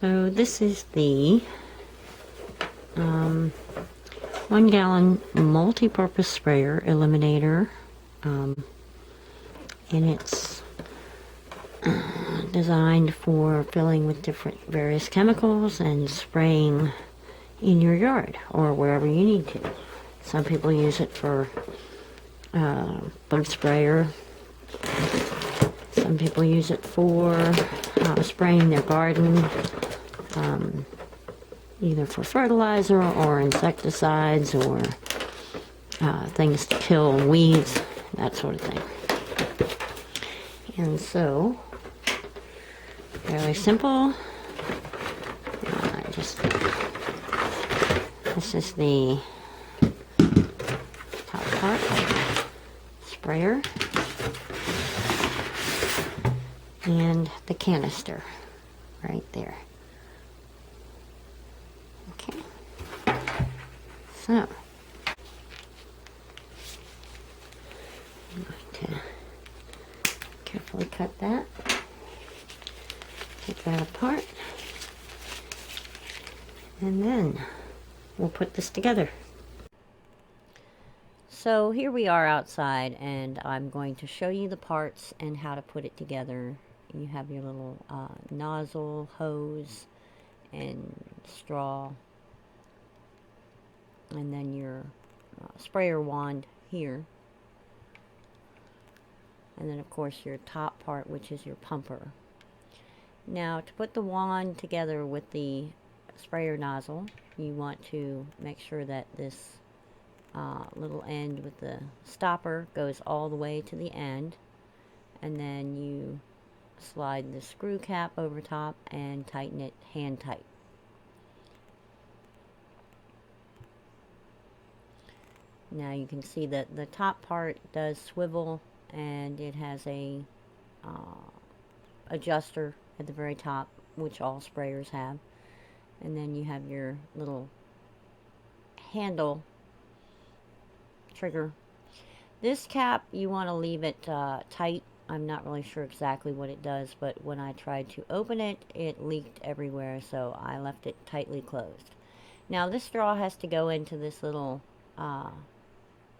So this is the 1 gallon multi-purpose sprayer eliminator, and it's designed for filling with different various chemicals and spraying in your yard or wherever you need to. Some people use it for bug sprayer. Some people use it for spraying their garden, either for fertilizer or insecticides or things to kill weeds, that sort of thing. And so, fairly simple. This is the top part, sprayer, and the canister right there. Okay, so I'm going to carefully cut that, take that apart, and then we'll put this together. So here we are outside, and I'm going to show you the parts and how to put it together. You have your little nozzle, hose, and straw, and then your sprayer wand here, and then of course your top part, which is your pumper. Now, to put the wand together with the sprayer nozzle, you want to make sure that this little end with the stopper goes all the way to the end, and then you slide the screw cap over top and tighten it hand tight. Now you can see that the top part does swivel, and it has a adjuster at the very top, which all sprayers have. And then you have your little handle trigger. This cap, you want to leave it tight. I'm not really sure exactly what it does, but when I tried to open it, it leaked everywhere, so I left it tightly closed. Now this straw has to go into this little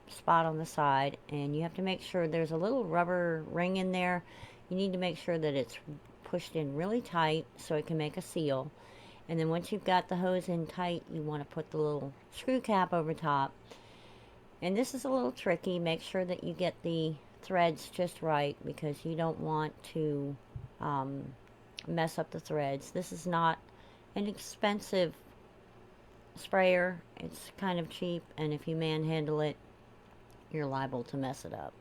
spot on the side, and you have to make sure there's a little rubber ring in there. You need to make sure that it's pushed in really tight so it can make a seal. And then once you've got the hose in tight, you want to put the little screw cap over top. And this is a little tricky. Make sure that you get the threads just right, because you don't want to mess up the threads. This is not an expensive sprayer. It's kind of cheap, and if you manhandle it, you're liable to mess it up.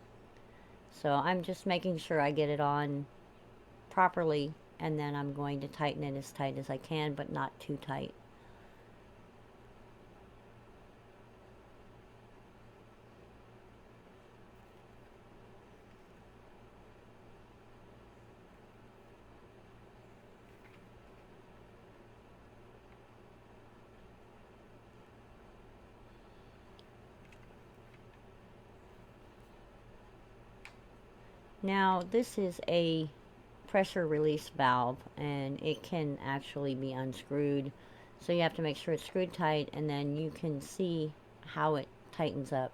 So I'm just making sure I get it on properly, and then I'm going to tighten it as tight as I can, but not too tight. Now this is a pressure release valve, and it can actually be unscrewed, so you have to make sure it's screwed tight, and then you can see how it tightens up.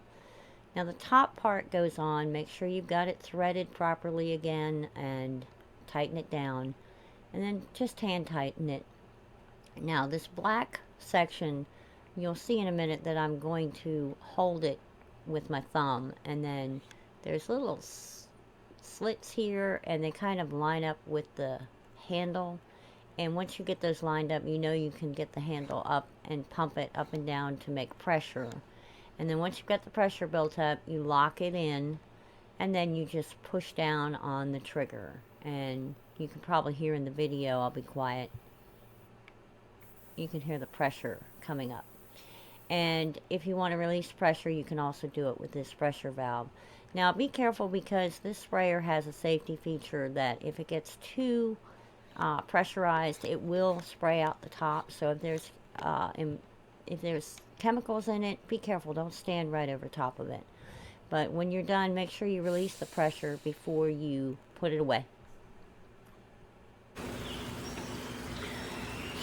Now the top part goes on. Make sure you've got it threaded properly again, and tighten it down, and then just hand tighten it. Now this black section, you'll see in a minute that I'm going to hold it with my thumb, and then there's little slits here, and they kind of line up with the handle. And once you get those lined up, you know you can get the handle up and pump it up and down to make pressure. And then once you've got the pressure built up, you lock it in, and then you just push down on the trigger. And you can probably hear in the video, I'll be quiet, you can hear the pressure coming up. And if you want to release pressure, you can also do it with this pressure valve. Now be careful, because this sprayer has a safety feature that if it gets too pressurized, it will spray out the top. So if there's chemicals in it, be careful, don't stand right over top of it. But when you're done, make sure you release the pressure before you put it away.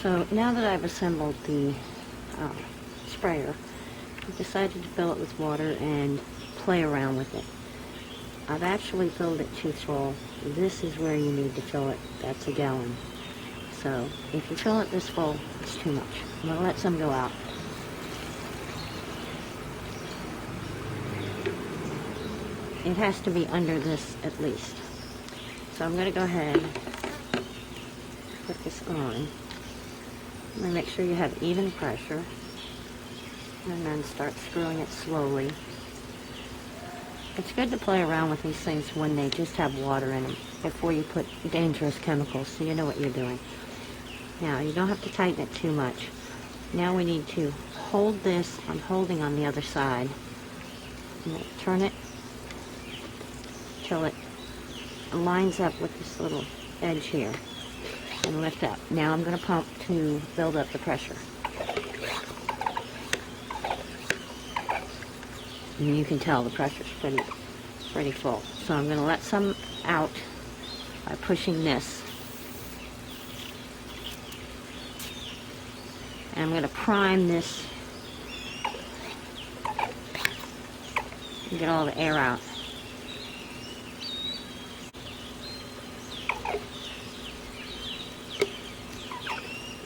So now that I've assembled the sprayer, I've decided to fill it with water and play around with it. I've actually filled it too full. This is where you need to fill it. That's a gallon. So if you fill it this full, it's too much. I'm going to let some go out. It has to be under this at least. So I'm going to go ahead and put this on. I'm going to make sure you have even pressure. And then start screwing it slowly. It's good to play around with these things when they just have water in them before you put dangerous chemicals, so you know what you're doing. Now, you don't have to tighten it too much. Now we need to hold this. I'm holding on the other side. I'm going to turn it till it lines up with this little edge here and lift up. Now I'm going to pump to build up the pressure. And you can tell the pressure's pretty full. So I'm going to let some out by pushing this. And I'm going to prime this and get all the air out.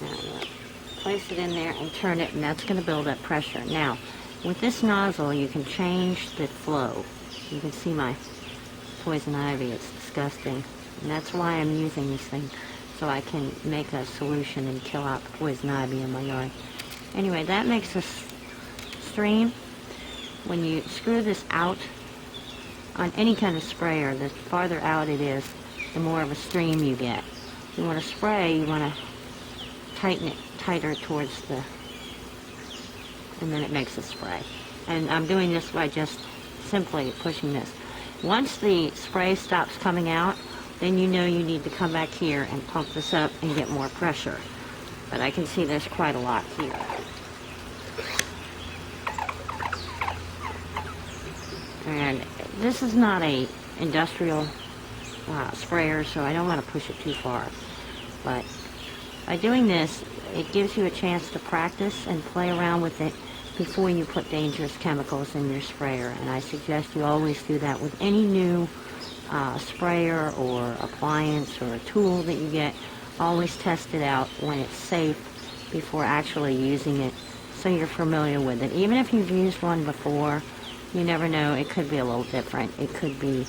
Now I'm going to place it in there and turn it, and that's going to build up pressure. Now, with this nozzle, you can change the flow. You can see my poison ivy. It's disgusting. And that's why I'm using this thing, so I can make a solution and kill out the poison ivy in my yard. Anyway, that makes a stream. When you screw this out on any kind of sprayer, the farther out it is, the more of a stream you get. If you want to spray, you want to tighten it tighter towards the, and then it makes a spray. And I'm doing this by just simply pushing this. Once the spray stops coming out, then you know you need to come back here and pump this up and get more pressure. But I can see there's quite a lot here. And this is not a industrial sprayer, so I don't want to push it too far. But by doing this, it gives you a chance to practice and play around with it before you put dangerous chemicals in your sprayer. And I suggest you always do that with any new sprayer or appliance or a tool that you get. Always test it out when it's safe before actually using it, so you're familiar with it. Even if you've used one before, you never know, it could be a little different. It could be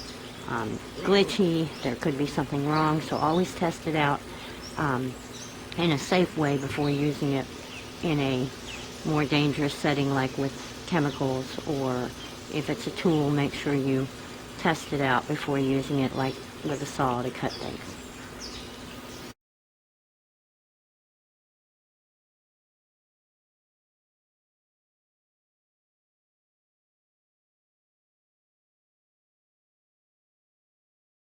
glitchy, there could be something wrong, so always test it out in a safe way before using it in a more dangerous setting, like with chemicals, or if it's a tool, make sure you test it out before using it, like with a saw to cut things.